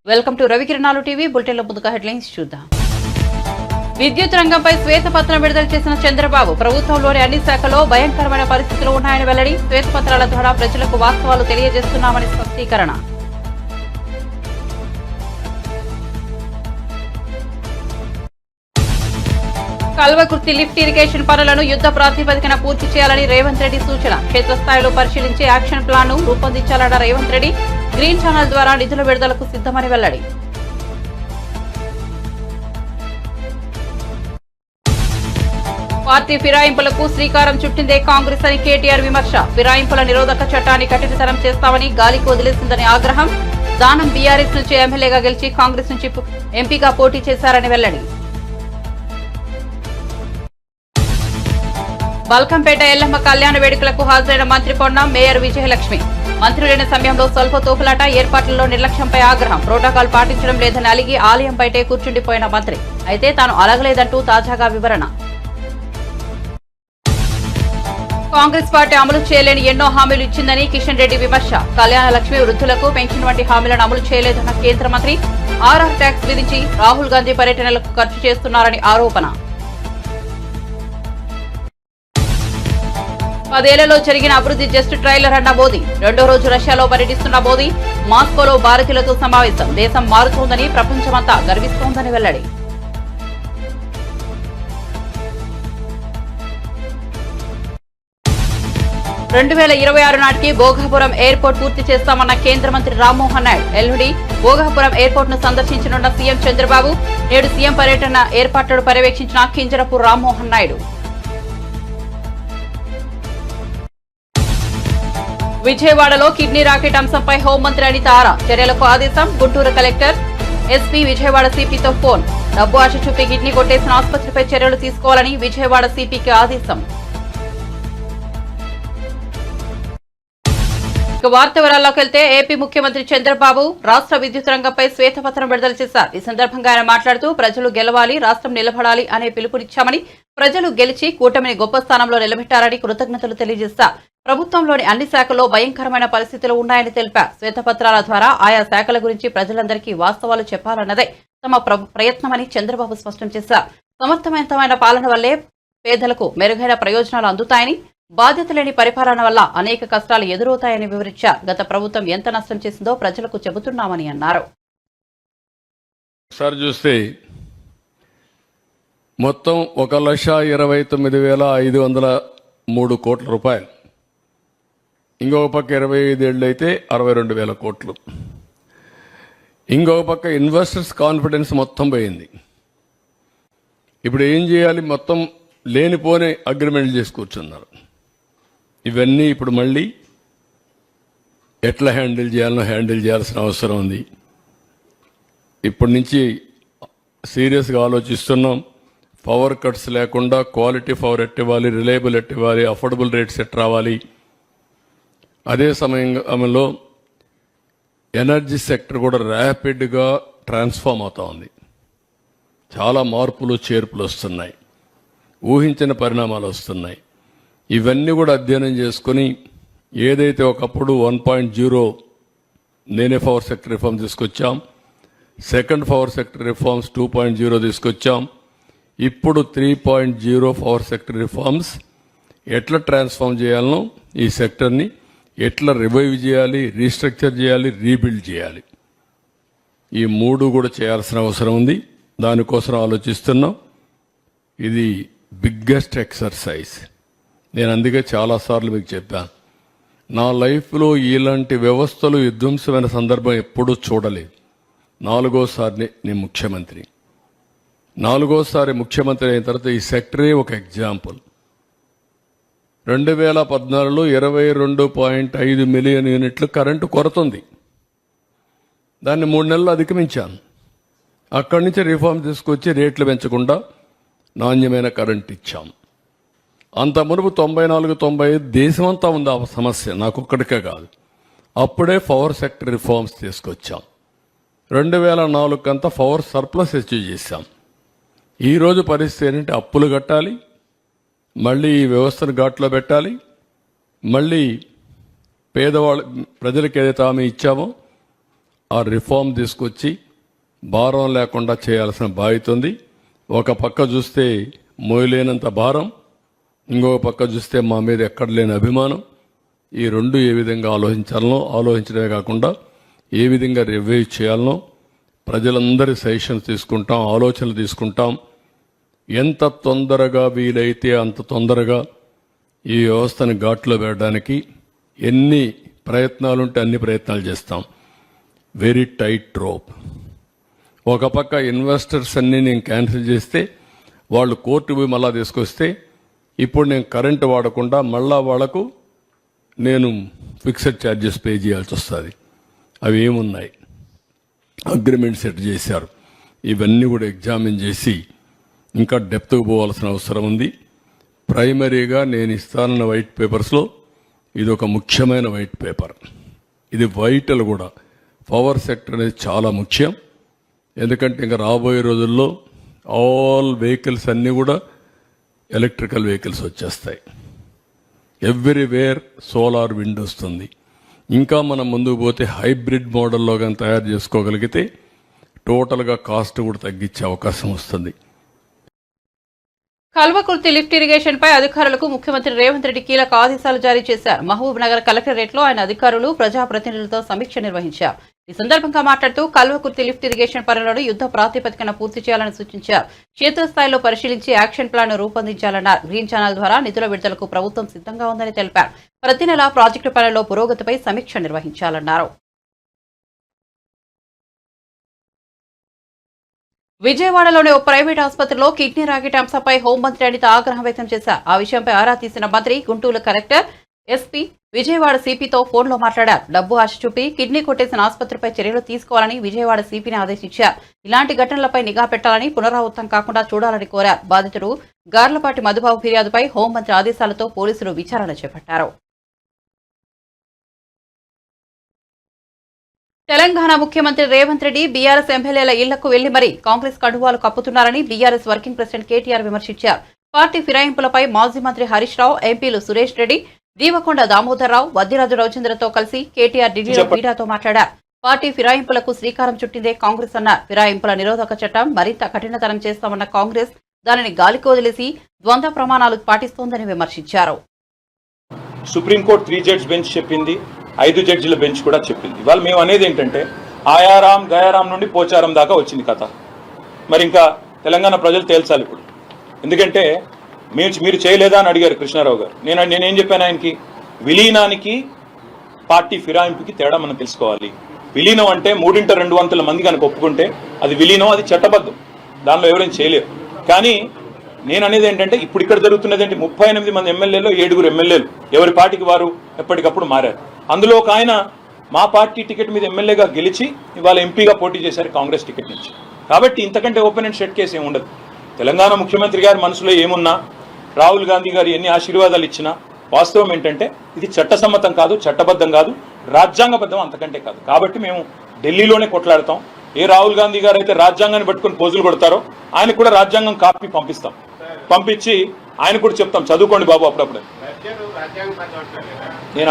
Welcome to రవికిరణాలు TV. బులెటిన్లో ముందుగా headlines చూద్దాం. విద్యుత్ రంగంపై శ్వేతపత్రం విడుదల చేసిన చంద్రబాబు ప్రభుత్వంలోని అన్ని శాఖల్లో భయంకరమైన పరిస్థితులు ఉన్నాయని వెల్లడి. శ్వేతపత్రాల ద్వారా ప్రజలకు వాస్తవాలు తెలియజేస్తున్నామని స్పష్టీకరణ. కల్వకుర్తి లిఫ్ట్ ఇరిగేషన్ పనులను యుద్ధ ప్రాతిపదికన పూర్తి చేయాలని రేవంత్ రెడ్డి సూచన. క్షేత్రస్థాయిలో పరిశీలించి యాక్షన్ ప్లాన్ ను రూపొందించాలన్న రేవంత్ రెడ్డి. గ్రీన్ ఛానల్ ద్వారా నిధుల విడుదలకు సిద్దమని వెల్లడి. పార్టీ ఫిరాయింపులకు శ్రీకారం చుట్టిందే కాంగ్రెస్ అని కేటీఆర్ విమర్శ. ఫిరాయింపుల నిరోధక చట్టాన్ని కఠినతరం చేస్తామని గాలికి వదిలేసిందని ఆగ్రహం. దానం బీఆర్ఎస్ నుంచి ఎమ్మెల్యేగా గెలిచి కాంగ్రెస్ నుంచి ఎంపీగా పోటీ చేశారని వెల్లడి. బల్కంపేట ఎల్లమ్మ కళ్యాణ వేడుకలకు హాజరైన మంత్రి పొన్నం, మేయర్ విజయలక్ష్మి. మంత్రి లేని సమయంలో స్వల్ప తోపులాట, ఏర్పాట్లలో నిర్లక్ష్యంపై ఆగ్రహం. ప్రోటోకాల్ పాటించడం లేదని అలిగి ఆలయం బయటే కూర్చుండిపోయిన మంత్రి. అయితే తాను అలగలేదంటూ తాజాగా వివరణ. కాంగ్రెస్ పార్టీ అమలు చేయలేని ఎన్నో హామీలు ఇచ్చిందని కిషన్ రెడ్డి విమర్శ. కళ్యాణ లక్ష్మి, వృద్ధులకు పెన్షన్ వంటి హామీలను అమలు చేయలేదన్న కేంద్ర మంత్రి. ఆర్ఆర్ ట్యాక్స్ విధించి రాహుల్ గాంధీ పర్యటనలకు ఖర్చు చేస్తున్నారని ఆరోపణ. 10 ఏళ్లలో జరిగిన అభివృద్ధి జస్ట్ ట్రైలర్ అన్న మోదీ. రెండో రోజు రష్యాలో పర్యటిస్తున్న మోదీ. మాస్కోలో భారతీయులతో సమావేశం. దేశం మారుతోందని, ప్రపంచమంతా గర్విస్తోందని వెల్లడి. రెండు 2026 నాటికి భోగాపురం ఎయిర్పోర్ట్ పూర్తి చేస్తామన్న కేంద్ర మంత్రి రామ్మోహన్ నాయుడు. ఎల్లుండి భోగాపురం ఎయిర్పోర్ట్ ను సందర్శించనున్న సీఎం చంద్రబాబు. నేడు సీఎం పర్యటన ఏర్పాట్లను పర్యవేక్షించిన కింజరపు రామ్మోహన్ నాయుడు. విజయవాడలో కిడ్నీ రాకెట్ అంశంపై హోంమంత్రి అనిత ఆరా. చర్యలకు ఆదేశం. గుంటూరు కలెక్టర్, ఎస్పీ, విజయవాడ సిపితో ఫోన్. డబ్బు ఆశ చూపి కిడ్నీ కొట్టేసిన ఆసుపత్రిపై చర్యలు తీసుకోవాలని విజయవాడ సిపికి ఆదేశం. వార్త వివరాల్లోకి వెళ్తే ఏపీ ముఖ్యమంత్రి చంద్రబాబు రాష్ట్ర విద్యుత్ రంగంపై శ్వేతపత్రం విడుదల చేశారు. ఈ సందర్భంగా ఆయన మాట్లాడుతూ ప్రజలు గెలవాలి, రాష్ట్రం నిలబడాలి అనే పిలుపునిచ్చామని, ప్రజలు గెలిచి కూటమిని గొప్ప స్థానంలో నిలబెట్టారని కృతజ్ఞతలు తెలియజేశారు. ప్రభుత్వంలోని అన్ని శాఖల్లో భయంకరమైన పరిస్థితులు ఉన్నాయని తెలిపారు. శ్వేతపత్రాల ద్వారా ఆయా శాఖల గురించి ప్రజలందరికీ వాస్తవాలు చెప్పాలన్నదే తమ ప్రయత్నమని చంద్రబాబు స్పష్టం చేశారు. సమర్థవంతమైన పాలన వల్లే పేదలకు మెరుగైన ప్రయోజనాలు అందుతాయని, బాధ్యత లేని పరిపాలన వల్ల అనేక కష్టాలు ఎదురవుతాయని వివరించారు. గత ప్రభుత్వం ఎంత నష్టం చేసిందో ప్రజలకు చెబుతున్నామని అన్నారు. ఒకసారి చూస్తే మొత్తం 1,29,503 కోట్ల రూపాయలు. ఇంకొక పక్క 25 ఏళ్ళు అయితే 62,000 కోట్లు. ఇంకొక పక్క ఇన్వెస్టర్స్ కాన్ఫిడెన్స్ మొత్తం పోయింది. ఇప్పుడు ఏం చేయాలి? మొత్తం లేనిపోని అగ్రిమెంట్లు చేసి కూర్చున్నారు. ఇవన్నీ ఇప్పుడు మళ్ళీ ఎట్లా హ్యాండిల్ చేయాల్సిన అవసరం ఉంది. ఇప్పటి నుంచి సీరియస్గా ఆలోచిస్తున్నాం. పవర్ కట్స్ లేకుండా క్వాలిటీ పవర్ ఎట్టివ్వాలి, రిలయబుల్ ఎట్టివ్వాలి, అఫోర్డబుల్ రేట్స్ ఎట్ రావాలి. అదే సమయంలో ఎనర్జీ సెక్టర్ కూడా ర్యాపిడ్గా ట్రాన్స్ఫార్మ్ అవుతా ఉంది. చాలా మార్పులు చేర్పులు వస్తున్నాయి, ఊహించిన పరిణామాలు వస్తున్నాయి. ఇవన్నీ కూడా అధ్యయనం చేసుకుని ఏదైతే ఒకప్పుడు 1.0 నేనే పవర్ సెక్టర్ రిఫార్మ్ తీసుకొచ్చాం, సెకండ్ పవర్ సెక్టర్ రిఫార్మ్స్ 2.0 తీసుకొచ్చాం, ఇప్పుడు 3.0 పవర్ సెక్టర్ రిఫార్మ్స్ ఎట్లా ట్రాన్స్ఫార్మ్ చేయాలనో, ఈ సెక్టర్ని ఎట్లా రివైవ్ చేయాలి, రీస్ట్రక్చర్ చేయాలి, రీబిల్డ్ చేయాలి. ఈ మూడు కూడా చేయాల్సిన అవసరం ఉంది. దానికోసం ఆలోచిస్తున్నాం. ఇది బిగ్గెస్ట్ ఎక్సర్సైజ్. నేను అందుకే చాలాసార్లు మీకు చెప్పాను, నా లైఫ్లో ఇలాంటి వ్యవస్థలు విధ్వంసమైన సందర్భం ఎప్పుడూ చూడలేదు. 4వసారి నేను ముఖ్యమంత్రి. 4వసారి ముఖ్యమంత్రి అయిన తర్వాత ఈ సెక్టరే ఒక ఎగ్జాంపుల్. 2014లో 22.5 మిలియన్ యూనిట్లు కరెంటు కొరతుంది. దాన్ని 3 నెలలు అధిగమించాను. అక్కడి నుంచి రిఫార్మ్ తీసుకొచ్చి రేట్లు పెంచకుండా నాణ్యమైన కరెంట్ ఇచ్చాం. అంత మునుపు 94-95 దేశమంతా ఉంది ఆ సమస్య, నాకొక్కడికే కాదు. అప్పుడే పవర్ సెక్టర్ రిఫార్మ్స్ తీసుకొచ్చాం. 2004 కంతా పవర్ సర్ప్లస్ అచీవ్ చేశాం. ఈరోజు పరిస్థితి ఏంటంటే అప్పులు కట్టాలి, మళ్ళీ ఈ వ్యవస్థను ఘాట్లో పెట్టాలి, మళ్ళీ ప్రజలకు ఏదైతే హామీ ఇచ్చామో ఆ రిఫార్మ్ తీసుకొచ్చి భారం లేకుండా చేయాల్సిన బాధ్యత ఉంది. ఒక పక్క చూస్తే మోయలేనంత భారం, ఇంకొక పక్క చూస్తే మా మీద ఎక్కడ లేని అభిమానం. ఈ రెండు ఏ విధంగా ఆలోచించడమే కాకుండా ఏ విధంగా రివ్యూ చేయాలనో ప్రజలందరి సజెషన్స్ తీసుకుంటాం, ఆలోచనలు తీసుకుంటాం. ఎంత తొందరగా వీలైతే అంత తొందరగా ఈ వ్యవస్థను ఘాట్లో పెట్టడానికి ఎన్ని ప్రయత్నాలుంటే అన్ని ప్రయత్నాలు చేస్తాం. Very tight rope. ఒక పక్క ఇన్వెస్టర్స్ అన్నీ నేను క్యాన్సిల్ చేస్తే వాళ్ళు కోర్టు పోయి మళ్ళా తీసుకొస్తే ఇప్పుడు నేను కరెంటు వాడకుండా మళ్ళా వాళ్లకు నేను ఫిక్స్డ్ ఛార్జెస్ పే చేయాల్సి వస్తుంది. అవి ఏమున్నాయి, అగ్రిమెంట్ సెట్ చేశారు. ఇవన్నీ కూడా ఎగ్జామిన్ చేసి ఇంకా డెప్త్కు పోవాల్సిన అవసరం ఉంది. ప్రైమరీగా నేను ఇస్తానన్న వైట్ పేపర్స్లో ఇది ఒక ముఖ్యమైన వైట్ పేపర్. ఇది వైటల్ కూడా. పవర్ సెక్టర్ అనేది చాలా ముఖ్యం. ఎందుకంటే ఇంకా రాబోయే రోజుల్లో ఆల్ వెహికల్స్ అన్నీ కూడా ఎలక్ట్రికల్ వెహికల్స్ వచ్చేస్తాయి. ఎవ్రీవేర్ సోలార్ విండ్ వస్తుంది. ఇంకా మనం ముందుకు పోతే హైబ్రిడ్ మోడల్లో కానీ తయారు చేసుకోగలిగితే టోటల్గా కాస్ట్ కూడా తగ్గించే అవకాశం వస్తుంది. కల్వకుర్తి లిఫ్ట్ ఇరిగేషన్ పై అధికారులకు ముఖ్యమంత్రి రేవంత్ రెడ్డి కీలక ఆదేశాలు జారీ చేశారు. మహబూబ్ నగర్ కలెక్టరేట్ లో ఆయన అధికారులు ప్రజాప్రతినిధులతో సమీక్ష నిర్వహించారు. ఈ సందర్భంగా మాట్లాడుతూ కల్వకుర్తి లిఫ్ట్ ఇరిగేషన్ పనులను యుద్ధ ప్రాతిపదికన పూర్తి చేయాలని సూచించారు. క్షేత్రస్థాయిలో పరిశీలించి యాక్షన్ ప్లాన్ రూపొందించాలన్నారు. గ్రీన్ ఛానల్ ద్వారా నిధుల విడుదలకు ప్రభుత్వం సిద్ధంగా ఉందని తెలిపారు. ప్రతి నెలా ప్రాజెక్టు పనుల్లో పురోగతిపై సమీక్ష నిర్వహించాలన్నారు. విజయవాడలోని ఓ ప్రైవేట్ ఆసుపత్రిలో కిడ్నీ రాకెట్ అంశంపై హోంమంత్రి అనిత ఆగ్రహం వ్యక్తం చేశారు. ఆ విషయంపై ఆరా తీసిన మంత్రి గుంటూరు కలెక్టర్, ఎస్పీ, విజయవాడ సిపితో ఫోన్లో మాట్లాడారు. డబ్బు ఆశ చూపి కిడ్నీ కొట్టేసిన ఆసుపత్రిపై చర్యలు తీసుకోవాలని విజయవాడ సిపిని ఆదేశించారు. ఇలాంటి ఘటనలపై నిఘా పెట్టాలని, పునరావృతం కాకుండా చూడాలని కోరారు. బాధితుడు గార్లపాటి మధుబాబు ఫిర్యాదుపై హోంమంత్రి ఆదేశాలతో పోలీసులు విచారణ చేపట్టారు. తెలంగాణ ముఖ్యమంత్రి రేవంత్ రెడ్డి బీఆర్ఎస్ ఎమ్మెల్యేల ఇళ్లకు వెళ్లి మరీ కాంగ్రెస్ కండువాలు కప్పుతున్నారని బీఆర్ఎస్ వర్కింగ్ ప్రెసిడెంట్ కేటీఆర్ విమర్శించారు. పార్టీ ఫిరాయింపులపై మాజీ మంత్రి హరీష్ రావు, ఎంపీలు సురేష్ రెడ్డి, దీవకొండ దామోదర్ రావు, వద్దిరాజు రవిచంద్రతో కలిసి కేటీఆర్ ఢిల్లీలో మీడియాతో మాట్లాడారు. పార్టీ ఫిరాయింపులకు శ్రీకారం చుట్టిందే కాంగ్రెస్ అన్నారు. ఫిరాయింపుల నిరోధక చట్టం మరింత కఠినతరం చేస్తామన్న కాంగ్రెస్ దానిని గాలికి వదిలేసి ద్వంద్వ ప్రమాణాలు పాటిస్తోందని విమర్శించారు. సుప్రీంకోర్టు 3 జడ్జ్ బెంచ్ చెప్పింది, 5 జడ్జిల బెంచ్ కూడా చెప్పింది. ఇవాళ మేము అనేది ఏంటంటే ఆయారాం గయారాం నుండి పోచారం దాకా వచ్చింది కథ. మరి ఇంకా తెలంగాణ ప్రజలు తేల్చాలి ఇప్పుడు. ఎందుకంటే మీరు చేయలేదా అని అడిగారు కృష్ణారావు గారు. నేనేం చెప్పాను ఆయనకి, విలీనానికి పార్టీ ఫిరాయింపుకి తేడా మనం తెలుసుకోవాలి. విలీనం అంటే 3/2 మంది కనుక ఒప్పుకుంటే అది విలీనం, అది చట్టబద్ధం, దానిలో ఎవరైనా చేయలేరు. కానీ నేను అనేది ఏంటంటే ఇప్పుడు ఇక్కడ జరుగుతున్నది ఏంటి, 38 మంది ఎమ్మెల్యేలు, 7 ఎమ్మెల్యేలు ఎవరి పార్టీకి వారు ఎప్పటికప్పుడు మారారు. అందులో ఒక ఆయన మా పార్టీ టికెట్ మీద ఎమ్మెల్యేగా గెలిచి ఇవాళ ఎంపీగా పోటీ చేశారు కాంగ్రెస్ టికెట్ నుంచి. కాబట్టి ఇంతకంటే ఓపెన్ అండ్ షట్ కేసు ఏమి ఉండదు. తెలంగాణ ముఖ్యమంత్రి గారి మనసులో ఏమున్నా, రాహుల్ గాంధీ గారు ఎన్ని ఆశీర్వాదాలు ఇచ్చినా వాస్తవం ఏంటంటే ఇది చట్టసమ్మతం కాదు, చట్టబద్ధం కాదు, రాజ్యాంగబద్ధం అంతకంటే కాదు. కాబట్టి మేము ఢిల్లీలోనే కొట్లాడతాం. ఏ రాహుల్ గాంధీ గారు అయితే రాజ్యాంగాన్ని పట్టుకుని పోజులు కొడతారో ఆయన కూడా రాజ్యాంగం కాపీ పంపిస్తాం. పంపించి ఆయన కూడా చెప్తాం చదువుకోండి బాబు అప్పుడప్పుడు. నేను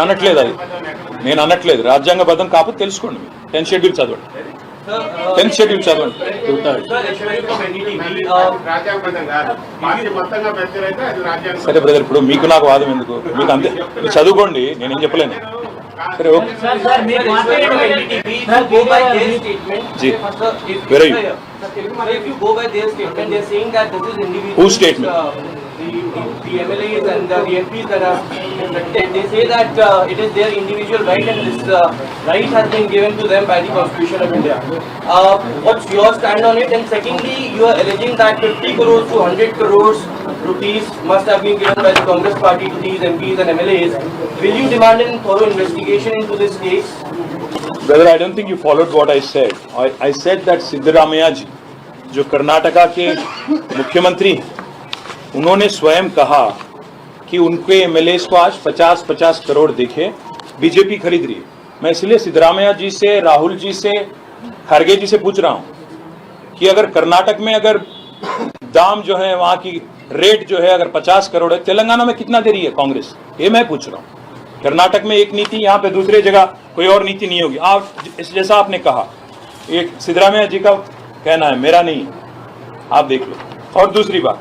అనట్లేదు రాజ్యాంగబద్ధం కాకపోతే తెలుసుకోండి. 10th షెడ్యూల్ చదవండి. 10th షెడ్యూల్ చదవండి. సరే బ్రదర్, ఇప్పుడు మీకు నాకు వాదం ఎందుకు, మీకు అంతే, మీరు చదువుకోండి, నేనేం చెప్పలేను. సరే okay. Very who statement? The MLAs and the MPs that are elected, they say that it is their individual right and this right has been given to them by the Constitution of India. What's your stand on it? And secondly, you are alleging that 50 crores to 100 crores rupees must have been given by the Congress party to these MPs and MLAs. Will you demand a thorough investigation into this case? Brother, I don't think you followed what I said. I said that Siddaramaiah ji जो कर्नाटका के मुख्यमंत्री, उन्होंने स्वयं कहा कि उनके MLAs को आज 50-50 करोड़ देखे बीजेपी खरीद रही है. मैं इसलिए सिद्धरामैया जी से, राहुल जी से, खड़गे जी से पूछ रहा हूं कि अगर कर्नाटक में अगर दाम जो है, वहां की रेट जो है, अगर 50 करोड़ है, तेलंगाना में कितना दे रही है कांग्रेस? ये मैं पूछ रहा हूं. कर्नाटक में एक नीति, यहाँ पे दूसरे जगह कोई और नीति नहीं होगी. आप जैसा आपने कहा ये सिद्धरामैया जी का कहना है, मेरा नहीं, आप देख लो। और दूसरी बात,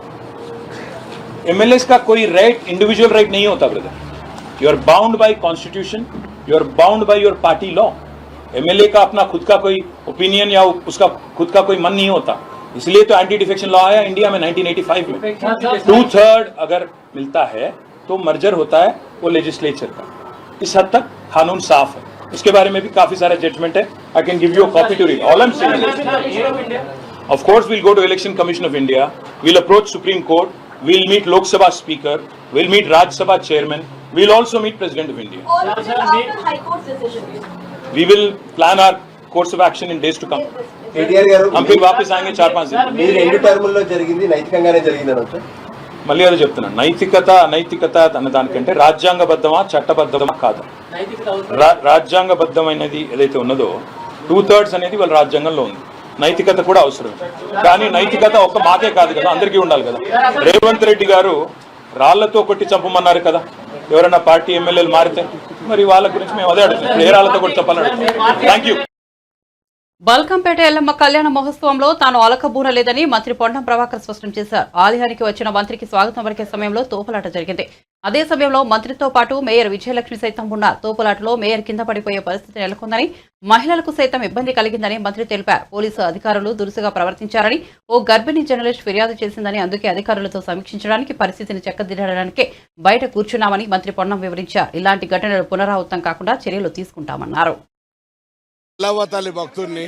एमएलए का कोई राइट, इंडिविजुअल राइट नहीं होता brother. You are bound by constitution, you are bound by your party law. MLA का अपना खुद का कोई ओपिनियन या उसका खुद का कोई मन नहीं होता, इसलिए तो एंटी डिफेक्शन लॉ आया इंडिया में 1985 में। 2/3 अगर मिलता है तो मर्जर होता है वो लेजिस्लेचर का। इस हद तक कानून साफ है, उसके बारे में भी काफी सारे जजमेंट है। I can give you a copy to read. All I am saying, of course we'll go to election commission of India, we'll approach supreme court, we'll meet Lok Sabha speaker, we'll meet Rajya Sabha chairman, we'll also meet president of India. We will plan our course of action in days to come. KTR గారు हम फिर वापस आएंगे 4-5 दिन। మీ రెండు టర్ముల్లో జరిగింది నైతికంగానే జరిగింది అనొచ్చు. మళ్ళీ అదే చెప్తున్నాను, నైతికత అన్న దానికంటే రాజ్యాంగబద్ధమా చట్టబద్ధమా కాదు. రాజ్యాంగబద్ధమైనది ఏదైతే ఉన్నదో 2/3 అనేది వాళ్ళ రాజ్యాంగంలో ఉంది. నైతికత కూడా అవసరం, కానీ నైతికత ఒక్క మాకే కాదు కదా, అందరికీ ఉండాలి కదా. రేవంత్ రెడ్డి గారు రాళ్లతో కొట్టి చంపమన్నారు కదా ఎవరైనా పార్టీ ఎమ్మెల్యేలు మారితే, మరి వాళ్ళ గురించి మేము అదే అడుగుతున్నాం, ఏ రాళ్లతో కొట్టి చెప్పాలని అడుగుతున్నాం. Thank you. బల్కంపేట ఎల్లమ్మ కళ్యాణ మహోత్సవంలో తాను అలకబూనలేదని మంత్రి పొన్నం ప్రభాకర్ స్పష్టం చేశారు. ఆలయానికి వచ్చిన మంత్రికి స్వాగతం పలికే సమయంలో తోపులాట జరిగింది. అదే సమయంలో మంత్రితో పాటు మేయర్ విజయలక్ష్మి సైతం ఉన్నారు. తోపులాటలో మేయర్ కింద పడిపోయే పరిస్థితి నెలకొందని, మహిళలకు సైతం ఇబ్బంది కలిగిందని మంత్రి తెలిపారు. పోలీసు అధికారులు దురుసుగా ప్రవర్తించారని, ఓ గర్భిణీ జర్నలిస్ట్ ఫిర్యాదు చేసిందని, అందుకే అధికారులతో సమీక్షించడానికి, పరిస్థితిని చక్కదిద్దడానికి బయట కూర్చున్నామని మంత్రి పొన్నం వివరించారు. ఇలాంటి ఘటనలు పునరావృతం కాకుండా చర్యలు తీసుకుంటామన్నారు. ఎల్లవ్వతల్లి భక్తుల్ని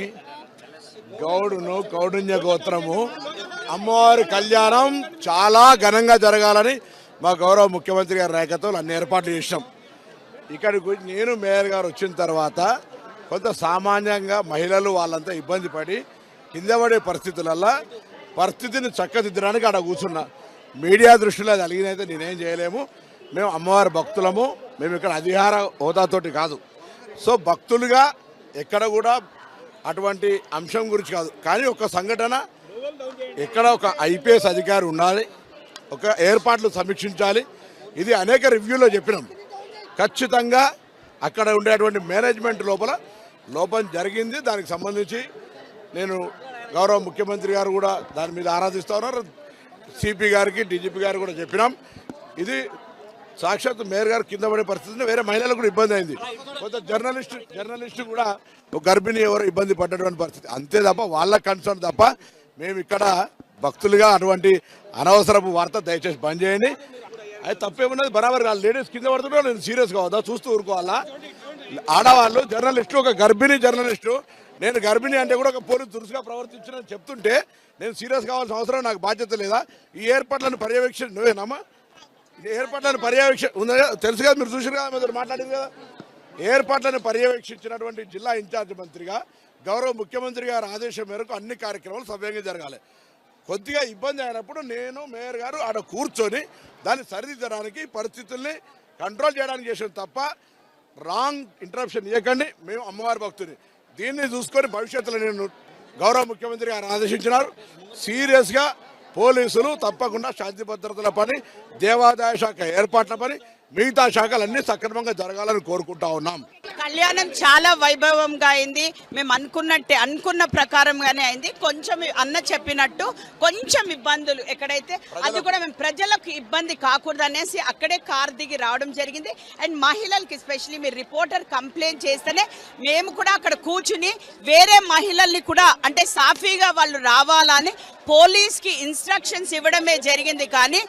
గౌడును కౌడున్య గోత్రము అమ్మవారి కళ్యాణం చాలా ఘనంగా జరగాలని మా గౌరవ ముఖ్యమంత్రి గారి నాయకత్వంలో అన్ని ఏర్పాట్లు చేసినాం. ఇక్కడికి నేను మేయర్ గారు వచ్చిన తర్వాత కొంత సామాన్యంగా మహిళలు వాళ్ళంతా ఇబ్బంది పడి కింద పడే పరిస్థితులల్లో పరిస్థితిని చక్కదిద్దడానికి అక్కడ కూర్చున్నా. మీడియా దృష్టిలో అది అలిగినైతే నేనేం చేయలేము. మేము అమ్మవారి భక్తులము, మేము ఇక్కడ అధికార హోదాతోటి కాదు. సో భక్తులుగా ఎక్కడ కూడా అటువంటి అంశం గురించి కాదు, కానీ ఒక సంఘటన ఎక్కడ ఒక ఐపీఎస్ అధికారి ఉండాలి, ఒక ఏర్పాట్లు సమీక్షించాలి. ఇది అనేక రివ్యూలో చెప్పినాం. ఖచ్చితంగా అక్కడ ఉండేటువంటి మేనేజ్మెంట్ లోపం జరిగింది. దానికి సంబంధించి నేను గౌరవ ముఖ్యమంత్రి గారు కూడా దాని మీద ఆరాధిస్తూ ఉన్నారు. సిపి గారికి డీజీపీ గారు కూడా చెప్పినాం. ఇది సాక్షాత్ మేయర్ గారు కింద పడే పరిస్థితిని వేరే మహిళలకు కూడా ఇబ్బంది అయింది. కొంత జర్నలిస్ట్ కూడా ఒక గర్భిణి ఎవరు ఇబ్బంది పడ్డటువంటి పరిస్థితి. అంతే తప్ప వాళ్ళ కన్సర్న్ తప్ప మేము ఇక్కడ భక్తులుగా అటువంటి అనవసరపు వార్త దయచేసి బంద్ చేయండి. అది తప్పేమున్నది, బరాబర్ లేడీస్ కింద పడుతుంటే నేను సీరియస్ కావద్దా, చూస్తూ ఊరుకోవాలా? ఆడవాళ్ళు జర్నలిస్టు, ఒక గర్భిణీ జర్నలిస్టు, నేను గర్భిణి అంటే కూడా ఒక పోలీసు దురుసుగా ప్రవర్తించిన చెప్తుంటే నేను సీరియస్ కావాల్సిన అవసరం నాకు బాధ్యత లేదా? ఈ ఏర్పాట్లను పర్యవేక్షణ నువ్వేనమ్మా? ఏర్పాట్లను పర్యవేక్షణ ఉందా? తెలుసు కదా, మీరు చూసారు కదా, మీరు మాట్లాడింది కదా. ఏర్పాట్లను పర్యవేక్షించినటువంటి జిల్లా ఇన్ఛార్జ్ మంత్రిగా గౌరవ ముఖ్యమంత్రి గారి ఆదేశం మేరకు అన్ని కార్యక్రమాలు సవ్యంగా జరగాలి. కొద్దిగా ఇబ్బంది అయినప్పుడు నేను మేయర్ గారు ఆడ కూర్చొని దాన్ని సరిదిద్దడానికి, పరిస్థితుల్ని కంట్రోల్ చేయడానికి చేసాం తప్ప రాంగ్ ఇంటరప్షన్ ఇవ్వకండి. మేము అమ్మవారి భక్తుని దీన్ని చూసుకొని భవిష్యత్తులో నేను గౌరవ ముఖ్యమంత్రి గారు ఆదేశించినారు. సీరియస్గా పోలీసులు తప్పకుండా శాంతి భద్రతల పని, దేవాదాయ శాఖ ఏర్పాట్ల పని, మిగతా శాఖలన్నీ సక్రమంగా జరగాలని కోరుకుంటా ఉన్నాం. కళ్యాణం చాలా వైభవంగా అయింది. మేము అనుకున్న ప్రకారంగానే అయింది. కొంచెం అన్న చెప్పినట్టు కొంచెం ఇబ్బందులు ఎక్కడైతే, అది కూడా మేము ప్రజలకు ఇబ్బంది కాకూడదు అనేసి అక్కడే కార్ దిగి రావడం జరిగింది. అండ్ మహిళలకి ఎస్పెషలీ మీరు రిపోర్టర్ కంప్లైంట్ చేస్తేనే మేము కూడా అక్కడ కూర్చుని వేరే మహిళల్ని కూడా అంటే సాఫీగా వాళ్ళు రావాలని పోలీస్కి ఇన్స్ట్రక్షన్స్ ఇవ్వడమే జరిగింది. కానీ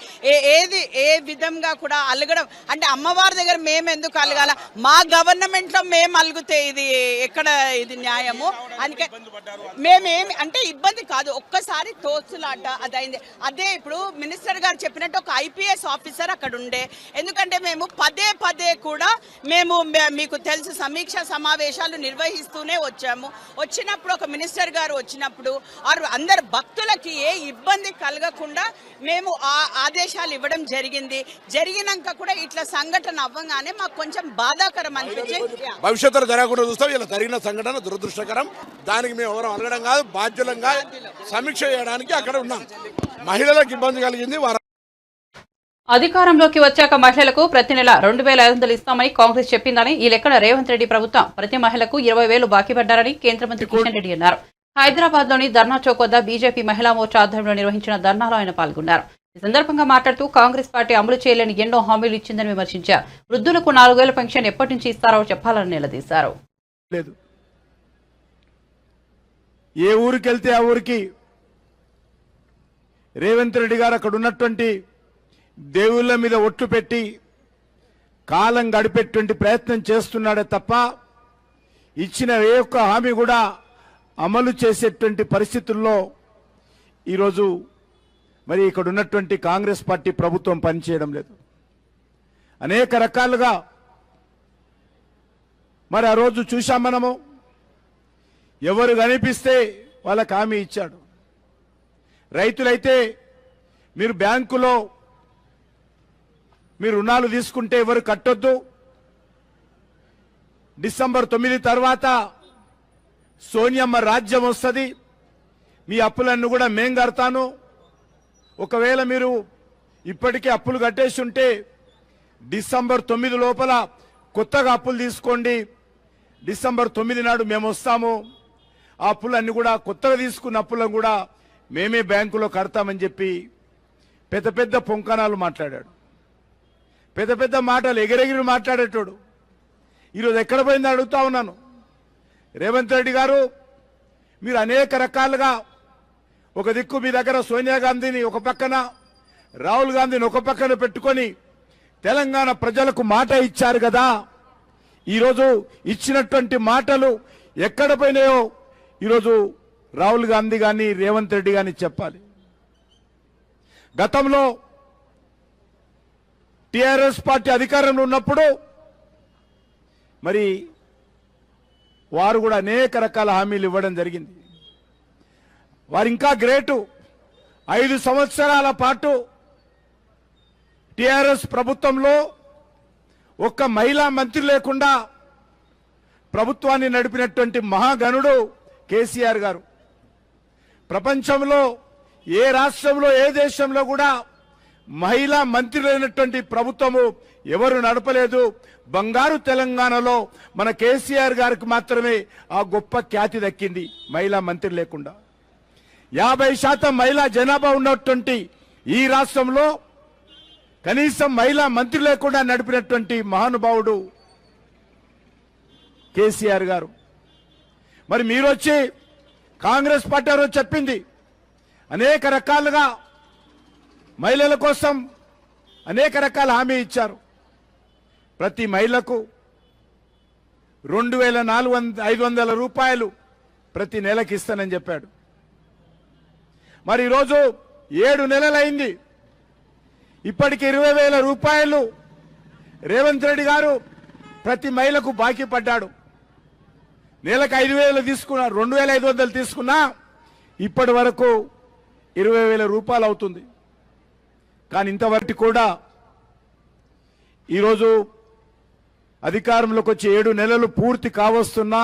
ఏ విధంగా కూడా అలగడం అంటే అమ్మవారి దగ్గర మేము ఎందుకు అలగాల? మా గవర్నమెంట్లో మేము అలిగితే ఇది ఎక్కడ ఇది న్యాయము? అందుకే మేమేమి అంటే ఇబ్బంది కాదు, ఒక్కసారి తోసులాట అది అయింది. అదే ఇప్పుడు మినిస్టర్ గారు చెప్పినట్టు ఒక ఐపీఎస్ ఆఫీసర్ అక్కడ ఉండే, ఎందుకంటే మేము పదే కూడా మేము మీకు తెలుసు సమీక్ష సమావేశాలు నిర్వహిస్తూనే వచ్చాము. వచ్చినప్పుడు ఒక మినిస్టర్ గారు వచ్చినప్పుడు అందరు భక్తులకి ఏ ఇబ్బంది కలగకుండా మేము ఆదేశాలు ఇవ్వడం జరిగింది. జరిగినాక కూడా ఇట్లా సంఘటన అవ్వగానే మాకు కొంచెం బాధాకరం అనిపించి భవిష్యత్తులో జరగకుండా చూస్తాం. ఇలా జరిగిన సంఘటన దురదృష్టకరం. దానికి మేము ఎవరు అలగడం కాదు, బాధ్యులంగా సమీక్ష చేయడానికి అక్కడ ఉన్నాం. మహిళలకు ఇబ్బంది కలిగింది, వారు అధికారంలోకి వచ్చాక మహిళలకు ప్రతి నెల 2,500 ఇస్తామని కాంగ్రెస్ చెప్పిందని ఈ లెక్కన రేవంత్ రెడ్డి ప్రభుత్వం ప్రతి మహిళకు 20,000 బాకీ పడ్డారని కేంద్ర మంత్రి కిషన్ రెడ్డి అన్నారు. హైదరాబాద్ లోని ధర్నా చౌక్ వద్ద బీజేపీ మహిళా మోర్చా ఆధ్వర్యంలో నిర్వహించిన ధర్నాలో ఆయన పాల్గొన్నారు. ఈ సందర్భంగా మాట్లాడుతూ కాంగ్రెస్ పార్టీ అమలు చేయలేని ఎన్నో హామీలు ఇచ్చిందని విమర్శించారు. వృద్ధులకు 4,000 పెన్షన్ ఎప్పటి నుంచి ఇస్తారో చెప్పాలని నిలదీశారు. ఏ ఊరికెళ్తే ఆ ఊరికి రేవంత్ రెడ్డి గారు అక్కడ ఉన్నటువంటి దేవుళ్ళ మీద ఒట్లు పెట్టి కాలం గడిపేటువంటి ప్రయత్నం చేస్తున్నాడే తప్ప ఇచ్చిన ఏ ఒక్క హామీ కూడా అమలు చేసేటువంటి పరిస్థితుల్లో ఈరోజు మరి ఇక్కడ ఉన్నటువంటి కాంగ్రెస్ పార్టీ ప్రభుత్వం పనిచేయడం లేదు. అనేక రకాలుగా మరి ఆ రోజు చూశాం మనము. ఎవరు కనిపిస్తే వాళ్ళకి హామీ ఇచ్చాడు. రైతులైతే మీరు బ్యాంకులో మీరు రుణాలు తీసుకుంటే ఎవరు కట్టొద్దు, డిసెంబర్ 9 తర్వాత సోనియమ్మ రాజ్యం వస్తుంది, మీ అప్పులన్నీ కూడా మేం కడతాను, ఒకవేళ మీరు ఇప్పటికే అప్పులు కట్టేసి ఉంటే డిసెంబర్ 9 లోపల కొత్తగా అప్పులు తీసుకోండి, డిసెంబర్ 9 నాడు మేము వస్తాము, ఆ అప్పులన్నీ కూడా కొత్తగా తీసుకున్న అప్పులను కూడా మేమే బ్యాంకులో కడతామని చెప్పి పెద్ద పెద్ద పొంకణాలు మాట్లాడాడు. పెద్ద పెద్ద మాటలు ఎగిరెగిరి మాట్లాడేటోడు ఈరోజు ఎక్కడ పోయింది అడుగుతా ఉన్నాను. రేవంత్ రెడ్డి గారు మీరు అనేక రకాలుగా ఒక దిక్కు మీ దగ్గర సోనియా గాంధీని ఒక పక్కన, రాహుల్ గాంధీని ఒక పక్కన పెట్టుకొని తెలంగాణ ప్రజలకు మాట ఇచ్చారు కదా. ఈరోజు ఇచ్చినటువంటి మాటలు ఎక్కడ పోయినాయో ఈరోజు రాహుల్ గాంధీ కానీ రేవంత్ రెడ్డి కానీ చెప్పాలి. గతంలో టిఆర్ఎస్ పార్టీ అధికారంలో ఉన్నప్పుడు మరి వారు కూడా అనేక రకాల హామీలు ఇవ్వడం జరిగింది. వారు ఇంకా గ్రేటు. 5 సంవత్సరాల పాటు టిఆర్ఎస్ ప్రభుత్వంలో ఒక్క మహిళా మంత్రి లేకుండా ప్రభుత్వాన్ని నడిపినటువంటి మహాగణుడు కేసీఆర్ గారు. ప్రపంచంలో ఏ రాష్ట్రంలో ఏ దేశంలో కూడా మహిళా మంత్రి లేనటువంటి ప్రభుత్వము ఎవరు నడపలేదు. బంగారు తెలంగాణలో మన కేసీఆర్ గారికి మాత్రమే ఆ గొప్ప ఖ్యాతి దక్కింది మహిళా మంత్రి లేకుండా. 50% మహిళా జనాభా ఉన్నటువంటి ఈ రాష్ట్రంలో కనీసం మహిళా మంత్రి లేకుండా నడిపినటువంటి మహానుభావుడు కేసీఆర్ గారు. మరి మీరు వచ్చి కాంగ్రెస్ పార్టీ రోజు చెప్పింది అనేక రకాలుగా మహిళల కోసం అనేక రకాల హామీ ఇచ్చారు. ప్రతి మహిళకు 2,500 రూపాయలు ప్రతి నెలకి ఇస్తానని చెప్పాడు. మరి ఈరోజు 7 నెలలైంది. ఇప్పటికి 20,000 రూపాయలు రేవంత్ రెడ్డి గారు ప్రతి మహిళకు బాకీ పడ్డాడు. నెలకు 5,000 తీసుకున్నా, 2,500 తీసుకున్నా ఇప్పటి వరకు 20,000 రూపాయలు అవుతుంది. కానీ ఇంతవరకు కూడా ఈరోజు అధికారంలోకి వచ్చి 7 నెలలు పూర్తి కావస్తున్నా.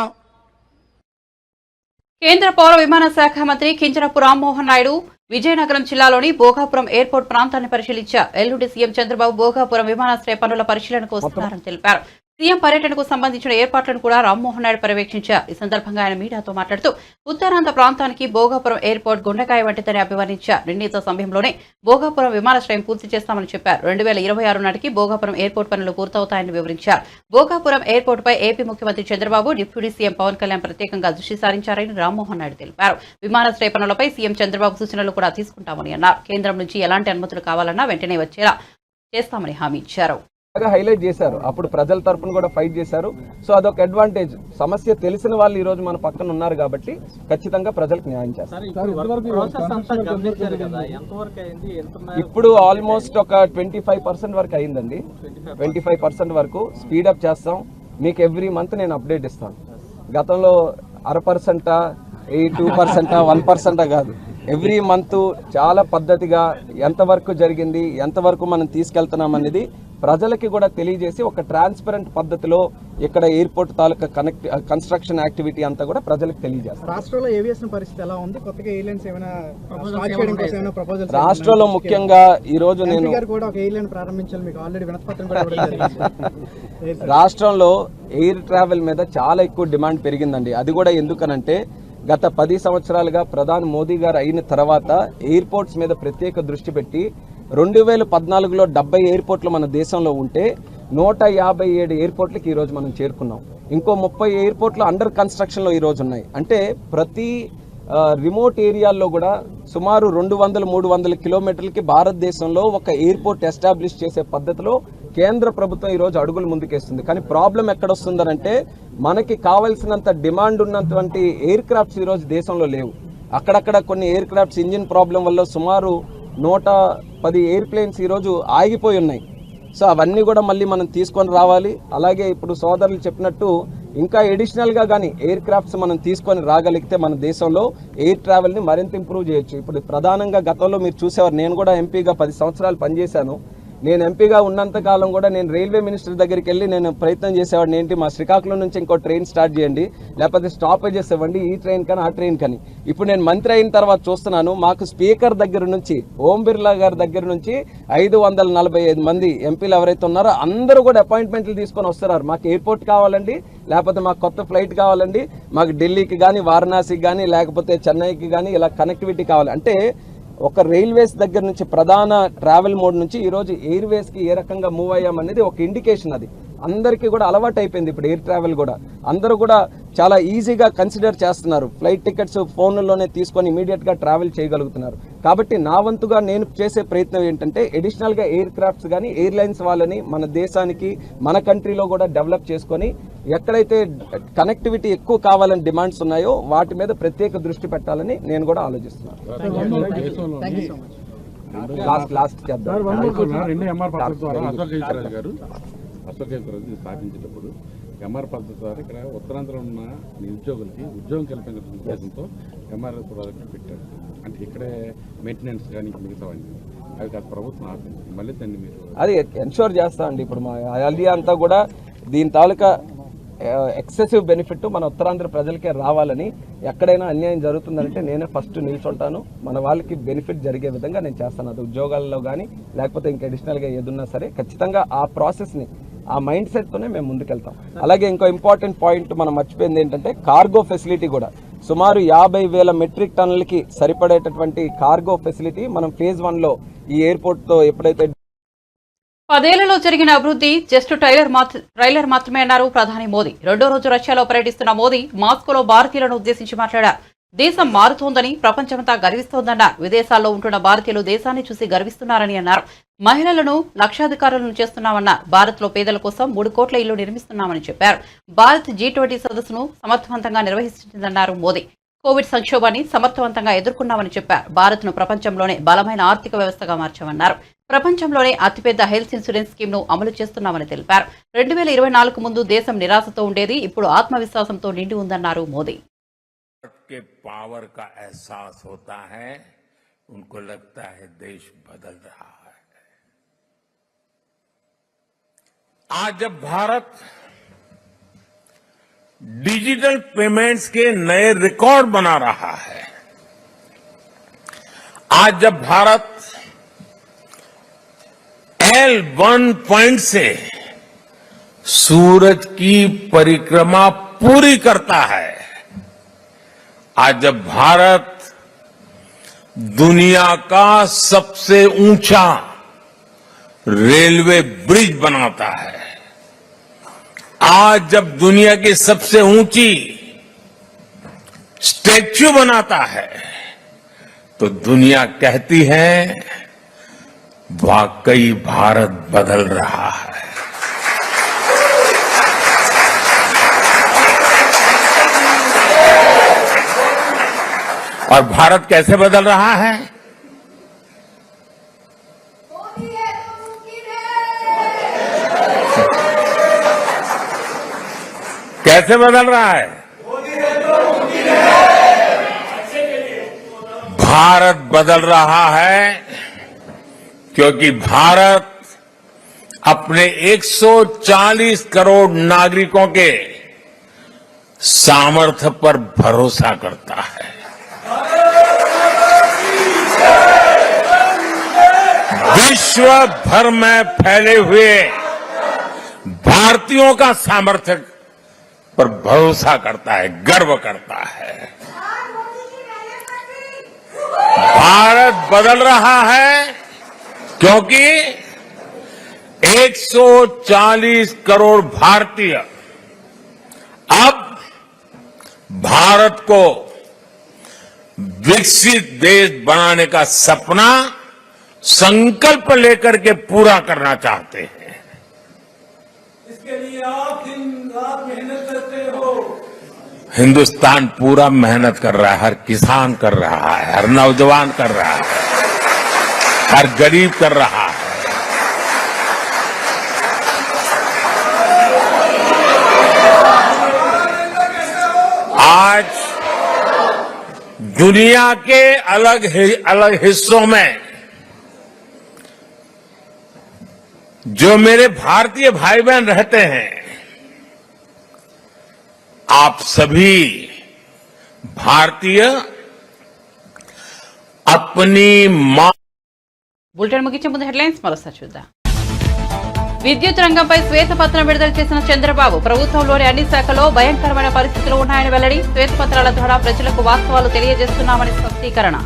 కేంద్ర పౌర విమాన శాఖ మంత్రి కింజరాపు రామ్మోహన్ నాయుడు విజయనగరం జిల్లాలోని భోగాపురం ఎయిర్పోర్ట్ ప్రాంతాన్ని పరిశీలించారు. ఎల్లుండి సీఎం చంద్రబాబు భోగాపురం విమానాశ్రయ పనుల పరిశీలనకు వస్తున్నారని తెలిపారు. సీఎం పర్యటనకు సంబంధించిన ఏర్పాట్లను కూడా రామ్మోహన్ నాయుడు పర్యవేక్షించారు. ఈ సందర్భంగా ఆయన మీడియాతో మాట్లాడుతూ ఉత్తరాంధ్ర ప్రాంతానికి భోగాపురం ఎయిర్పోర్ట్ గుండెకాయ వంటిదని అభివర్ణించారు. నిర్ణీత సమయంలోనే భోగాపురం విమానాశ్రయం పూర్తి చేస్తామని చెప్పారు. 2026 నాటికి భోగాపురం ఎయిర్పోర్ట్ పనులు పూర్తవుతాయని వివరించారు. భోగాపురం ఎయిర్పోర్ట్ పై ఏపీ ముఖ్యమంత్రి చంద్రబాబు, డిప్యూటీ సీఎం పవన్ కళ్యాణ్ ప్రత్యేకంగా దృష్టి సారించారని రామ్మోహన్ నాయుడు తెలిపారు. విమానాశ్రయ పనులపై సీఎం చంద్రబాబు సూచనలు కూడా తీసుకుంటామని అన్నారు. కేంద్రం నుంచి ఎలాంటి అనుమతులు కావాలన్నా వెంటనే వచ్చేలా చేస్తామని హామీ ఇచ్చారు. హైలైట్ చేశారు. అప్పుడు ప్రజల తరపున కూడా ఫైట్ చేశారు. సో అదొక అడ్వాంటేజ్. సమస్య తెలిసిన వాళ్ళు ఈ రోజు మన పక్కన ఉన్నారు కాబట్టి ఖచ్చితంగా ప్రజలకు న్యాయం చేస్తారు. ఇప్పుడు ఆల్మోస్ట్ ఒక 25% వరకు అయిందండి. 25% వరకు స్పీడప్ చేస్తాం. మీకు ఎవ్రీ మంత్ నేను అప్డేట్ ఇస్తాను. గతంలో 0.5%, 2%, 1% కాదు. ఎవ్రీ మంత్ చాలా పద్ధతిగా ఎంతవరకు జరిగింది, ఎంతవరకు మనం తీసుకెళ్తున్నాం అనేది ప్రజలకి కూడా తెలియజేసి ఒక ట్రాన్స్పరెంట్ పద్ధతిలో ఇక్కడ ఎయిర్పోర్ట్ తాలూకా కన్స్ట్రక్షన్ యాక్టివిటీ అంతా కూడా ప్రజలకు తెలియజేస్తారు. రాష్ట్రంలో ఏవియేషన్ పరిస్థితి ఎలా ఉంది? కొత్తగా ఎయిర్లైన్స్ ఏమైనా స్టార్ట్ చేయడం కోసం ఏమైనా ప్రపోజల్స్? రాష్ట్రంలో ముఖ్యంగా ఈ రోజు నేను కూడా ఒక ఎయిర్లైన్ ప్రారంభించాలి, మీకు ఆల్రెడీ వినతిపత్రం కూడా ఇవ్వడం జరిగింది. రాష్ట్రంలో ఎయిర్ ట్రావెల్ మీద చాలా ఎక్కువ డిమాండ్ పెరిగిందండి. అది కూడా ఎందుకనంటే గత 10 సంవత్సరాలుగా ప్రధాని మోదీ గారు అయిన తర్వాత ఎయిర్పోర్ట్స్ మీద ప్రత్యేక దృష్టి పెట్టి 2014లో 70 ఎయిర్పోర్ట్లు మన దేశంలో ఉంటే 157 ఎయిర్పోర్ట్లకి ఈరోజు మనం చేరుకున్నాం. ఇంకో 30 ఎయిర్పోర్ట్లు అండర్ కన్స్ట్రక్షన్లో ఈరోజు ఉన్నాయి. అంటే ప్రతి రిమోట్ ఏరియాల్లో కూడా సుమారు 200-300 కిలోమీటర్లకి భారతదేశంలో ఒక ఎయిర్పోర్ట్ ఎస్టాబ్లిష్ చేసే పద్ధతిలో కేంద్ర ప్రభుత్వం ఈరోజు అడుగులు ముందుకేస్తుంది. కానీ ప్రాబ్లం ఎక్కడొస్తుందనంటే మనకి కావాల్సినంత డిమాండ్ ఉన్నటువంటి ఎయిర్ క్రాఫ్ట్స్ ఈరోజు దేశంలో లేవు. అక్కడక్కడ కొన్ని ఎయిర్ క్రాఫ్ట్స్ ఇంజిన్ ప్రాబ్లం వల్ల సుమారు 110 ఎయిర్ప్లేన్స్ ఈరోజు ఆగిపోయి ఉన్నాయి. సో అవన్నీ కూడా మళ్ళీ మనం తీసుకొని రావాలి. అలాగే ఇప్పుడు సోదరులు చెప్పినట్టు ఇంకా ఎడిషనల్గా కానీ ఎయిర్ క్రాఫ్ట్స్ మనం తీసుకొని రాగలిగితే మన దేశంలో ఎయిర్ ట్రావెల్ని మరింత ఇంప్రూవ్ చేయొచ్చు. ఇప్పుడు ప్రధానంగా గతంలో మీరు చూసేవారు, నేను కూడా ఎంపీగా 10 సంవత్సరాలు పనిచేశాను. నేను ఎంపీగా ఉన్నంత కాలం కూడా నేను రైల్వే మినిస్టర్ దగ్గరికి వెళ్ళి నేను ప్రయత్నం చేసేవాడిని, ఏంటి మా శ్రీకాకుళం నుంచి ఇంకో ట్రైన్ స్టార్ట్ చేయండి, లేకపోతే స్టాపేజెస్ ఇవ్వండి, ఈ ట్రైన్ కానీ ఆ ట్రైన్ కానీ. ఇప్పుడు నేను మంత్రి అయిన తర్వాత చూస్తున్నాను, మాకు స్పీకర్ దగ్గర నుంచి ఓం బిర్లా గారి దగ్గర నుంచి 545 మంది ఎంపీలు ఎవరైతే ఉన్నారో అందరూ కూడా అపాయింట్మెంట్లు తీసుకొని వస్తున్నారు. మాకు ఎయిర్పోర్ట్ కావాలండి, లేకపోతే మాకు కొత్త ఫ్లైట్ కావాలండి, మాకు ఢిల్లీకి కానీ వారణాసికి కానీ లేకపోతే చెన్నైకి కానీ ఇలా కనెక్టివిటీ కావాలి. అంటే ఒక రైల్వేస్ దగ్గర నుంచి ప్రధాన ట్రావెల్ మోడ్ నుంచి ఈరోజు ఎయిర్వేస్కి ఏ రకంగా మూవ్ అయ్యామనేది ఒక ఇండికేషన్. అది అందరికీ కూడా అలవాటు అయిపోయింది. ఇప్పుడు ఎయిర్ ట్రావెల్ కూడా అందరూ కూడా చాలా ఈజీగా కన్సిడర్ చేస్తున్నారు. ఫ్లైట్ టికెట్స్ ఫోన్లోనే తీసుకొని ఇమీడియట్గా ట్రావెల్ చేయగలుగుతున్నారు. కాబట్టి నా వంతుగా నేను చేసే ప్రయత్నం ఏంటంటే అడిషనల్గా ఎయిర్ క్రాఫ్ట్స్ కానీ ఎయిర్లైన్స్ వాళ్ళని మన దేశానికి మన కంట్రీలో కూడా డెవలప్ చేసుకొని ఎక్కడైతే కనెక్టివిటీ ఎక్కువ కావాలని డిమాండ్స్ ఉన్నాయో వాటి మీద ప్రత్యేక దృష్టి పెట్టాలని నేను కూడా ఆలోచిస్తున్నాను. లాస్ట్ చేద్దాం. అశోకేశ్వరరావు స్థాపించేటప్పుడు ఎంఆర్ పద్ధతి ద్వారా ఇక్కడ ఉత్తరాంధ్రలో ఉన్న నిరుద్యోగులకి ఉద్యోగం కల్పించడం ఉద్దేశంతో ఎంఆర్ ప్రాజెక్ట్ పెట్టారు. అంటే ఇక్కడే మెయింటెనెన్స్ కానీ మిగతావన్నీ అవి కాదు ప్రభుత్వం ఆపింది. మళ్ళీ దాన్ని మీరు అది ఎన్షూర్ చేస్తామండి. ఇప్పుడు మా ఐడియా అంతా కూడా దీని తాలూకా ఎక్సెసివ్ బెనిఫిట్ మన ఉత్తరాంధ్ర ప్రజలకే రావాలని, ఎక్కడైనా అన్యాయం జరుగుతుందంటే నేనే ఫస్ట్ నిల్చుంటాను, మన వాళ్ళకి బెనిఫిట్ జరిగే విధంగా నేను చేస్తాను. అది ఉద్యోగాల్లో కానీ లేకపోతే ఇంకా అడిషనల్గా ఏదున్నా సరే ఖచ్చితంగా ఆ ప్రాసెస్ని ఆ మైండ్ సెట్తోనే మేము ముందుకెళ్తాం. అలాగే ఇంకో ఇంపార్టెంట్ పాయింట్ మనం మర్చిపోయింది ఏంటంటే కార్గో ఫెసిలిటీ కూడా సుమారు 50,000 మెట్రిక్ టన్నులకి సరిపడేటటువంటి కార్గో ఫెసిలిటీ మనం ఫేజ్ 1లో ఈ ఎయిర్పోర్ట్తో ఎప్పుడైతే 10 ఏళ్లలో జరిగిన అభివృద్ధి జస్ట్ ట్రైలర్ మాత్రమే అన్నారు ప్రధాని మోదీ. 2వ రోజు రష్యాలో పర్యటిస్తున్న మోదీ మాస్కోలో భారతీయులను ఉద్దేశించి మాట్లాడారు. దేశం మారుతోందని, ప్రపంచమంతా గర్విస్తోందన్నారు. విదేశాల్లో ఉంటున్న భారతీయులు దేశాన్ని చూసి గర్విస్తున్నారని అన్నారు. మహిళలను లక్షాధికారులను చేస్తున్నామన్నారు. భారత్ లో పేదల కోసం 3 కోట్ల ఇళ్లు నిర్మిస్తున్నామని చెప్పారు. భారత్ G20 సదస్సును సమర్థవంతంగా నిర్వహిస్తుందన్నారు మోదీ. కోవిడ్ సంక్షోభాన్ని సమర్థవంతంగా ఎదుర్కొన్నామని చెప్పారు. భారత్ను ప్రపంచంలోనే బలమైన ఆర్థిక వ్యవస్థగా మార్చామన్నారు. ప్రపంచంలోనే అతిపెద్ద హెల్త్ ఇన్సూరెన్స్ స్కీమ్ ను అమలు చేస్తున్నామని తెలిపారు. 2024 ముందు దేశం నిరాశతో ఉండేది, ఇప్పుడు ఆత్మవిశ్వాసంతో నిండి ఉందన్నారు మోదీ. के पावर का एहसास होता है, उनको लगता है देश बदल रहा है. आज जब भारत डिजिटल पेमेंट्स के नए रिकॉर्ड बना रहा है, आज जब भारत L1 पॉइंट से सूरज की परिक्रमा पूरी करता है, आज जब भारत दुनिया का सबसे ऊंचा रेलवे ब्रिज बनाता है, आज जब दुनिया की सबसे ऊंची स्टैच्यू बनाता है, तो दुनिया कहती है वाकई भारत बदल रहा है. और भारत कैसे बदल रहा है? कैसे बदल रहा है? भारत बदल रहा है क्योंकि भारत अपने 140 करोड़ नागरिकों के सामर्थ्य पर भरोसा करता है। विश्व भर में फैले हुए भारतीयों का सामर्थ्य पर भरोसा करता है, गर्व करता है। भारत बदल रहा है क्योंकि 140 करोड़ भारतीय अब भारत को विकसित देश बनाने का सपना संकल्प लेकर के पूरा करना चाहते हैं। इसके लिए आप दिन रात मेहनत करते हो। हिंदुस्तान पूरा मेहनत कर रहा है, हर किसान कर रहा है, हर नौजवान कर रहा है, हर गरीब कर रहा है। आज दुनिया के अलग हिस्सों में जो मेरे भारतीय भाई बहन रहते हैं, आप सभी भारतीय अपनी मां బులెటిన్ ముగించే ముందు హెడ్లైన్స్ మరోసారి చూద్దాం. విద్యుత్ రంగంపై శ్వేతపత్రం విడుదల చేసిన చంద్రబాబు ప్రభుత్వంలోని అన్ని శాఖల్లో భయంకరమైన పరిస్థితులు ఉన్నాయని వెల్లడి. శ్వేతపత్రాల ద్వారా ప్రజలకు వాస్తవాలు తెలియజేస్తున్నామని స్పష్టీకరణ.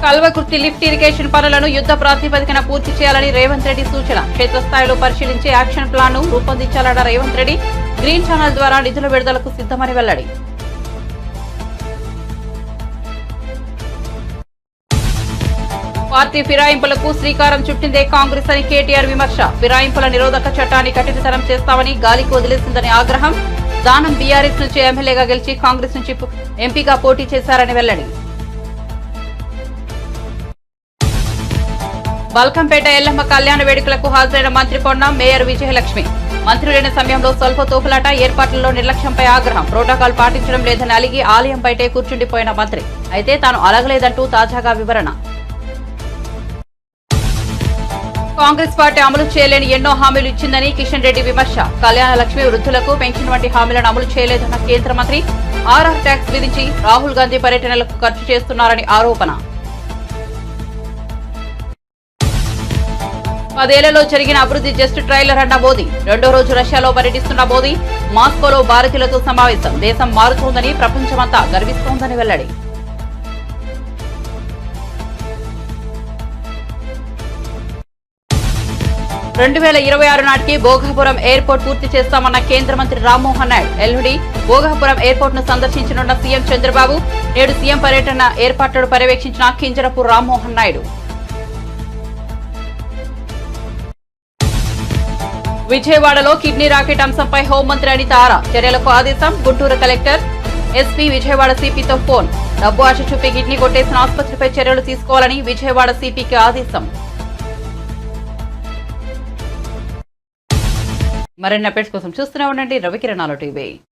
కల్వకుర్తి లిఫ్ట్ ఇరిగేషన్ పనులను యుద్ధ ప్రాతిపదికన పూర్తి చేయాలని రేవంత్ రెడ్డి సూచన. క్షేత్రస్థాయిలో పరిశీలించి యాక్షన్ ప్లాన్ ను రూపొందించాలన్న రేవంత్ రెడ్డి. గ్రీన్ ఛానల్ ద్వారా నిధుల విడుదలకు సిద్దమని వెల్లడి. పార్టీ ఫిరాయింపులకు శ్రీకారం చుట్టిందే కాంగ్రెస్ అని కేటీఆర్ విమర్శ. ఫిరాయింపుల నిరోధక చట్టాన్ని కఠినతరం చేస్తామని గాలికి వదిలేసిందని ఆగ్రహం. దానం బీఆర్ఎస్ నుంచి ఎమ్మెల్యేగా గెలిచి కాంగ్రెస్ నుంచి ఎంపీగా పోటీ చేశారని వెల్లడి. బల్కంపేట ఎల్లమ్మ కళ్యాణ వేడుకలకు హాజరైన మంత్రి పొన్నం, మేయర్ విజయలక్ష్మి. మంత్రి లేని సమయంలో స్వల్ప తోపులాట, ఏర్పాట్లలో నిర్లక్ష్యంపై ఆగ్రహం. ప్రోటోకాల్ పాటించడం లేదని అలిగి ఆలయం బయటే కూర్చుండిపోయిన మంత్రి. అయితే తాను అలగలేదంటూ తాజాగా వివరణ. కాంగ్రెస్ పార్టీ అమలు చేయలేని ఎన్నో హామీలు ఇచ్చిందని కిషన్ రెడ్డి విమర్శ. కళ్యాణ లక్ష్మి, వృద్ధులకు పెన్షన్ వంటి హామీలను అమలు చేయలేదన్న కేంద్ర మంత్రి. ఆర్ఆర్ ట్యాక్స్ విధించి రాహుల్ గాంధీ పర్యటనలకు ఖర్చు చేస్తున్నారని ఆరోపణ. 10 ఏళ్లలో జరిగిన అభివృద్ధి జస్ట్ ట్రైలర్ అన్న మోదీ. రెండో రోజు రష్యాలో పర్యటిస్తున్న మోదీ. మాస్కోలో భారతీయులతో సమావేశం. దేశం మారుతోందని, ప్రపంచమంతా గర్విస్తోందని వెల్లడి. రెండు 2026 నాటికి భోగాపురం ఎయిర్పోర్ట్ పూర్తి చేస్తామన్న కేంద్ర మంత్రి రామ్మోహన్ నాయుడు. ఎల్లుండి భోగాపురం ఎయిర్పోర్ట్ ను సందర్శించనున్న సీఎం చంద్రబాబు. నేడు సీఎం పర్యటన ఏర్పాట్లను పర్యవేక్షించిన కింజరపు రామ్మోహన్ నాయుడు. విజయవాడలో కిడ్నీ రాకెట్ అంశంపై హోంమంత్రి అనిత ఆరా. చర్యలకు ఆదేశం. గుంటూరు కలెక్టర్, ఎస్పీ, విజయవాడ సిపితో ఫోన్. డబ్బు ఆశ చూపి కిడ్నీ కొట్టేసిన ఆసుపత్రిపై చర్యలు తీసుకోవాలని విజయవాడ సిపికి ఆదేశం. మరిన్ని అప్డేట్స్ కోసం చూస్తూనే ఉండండి రవికిరణాలు టీవీ.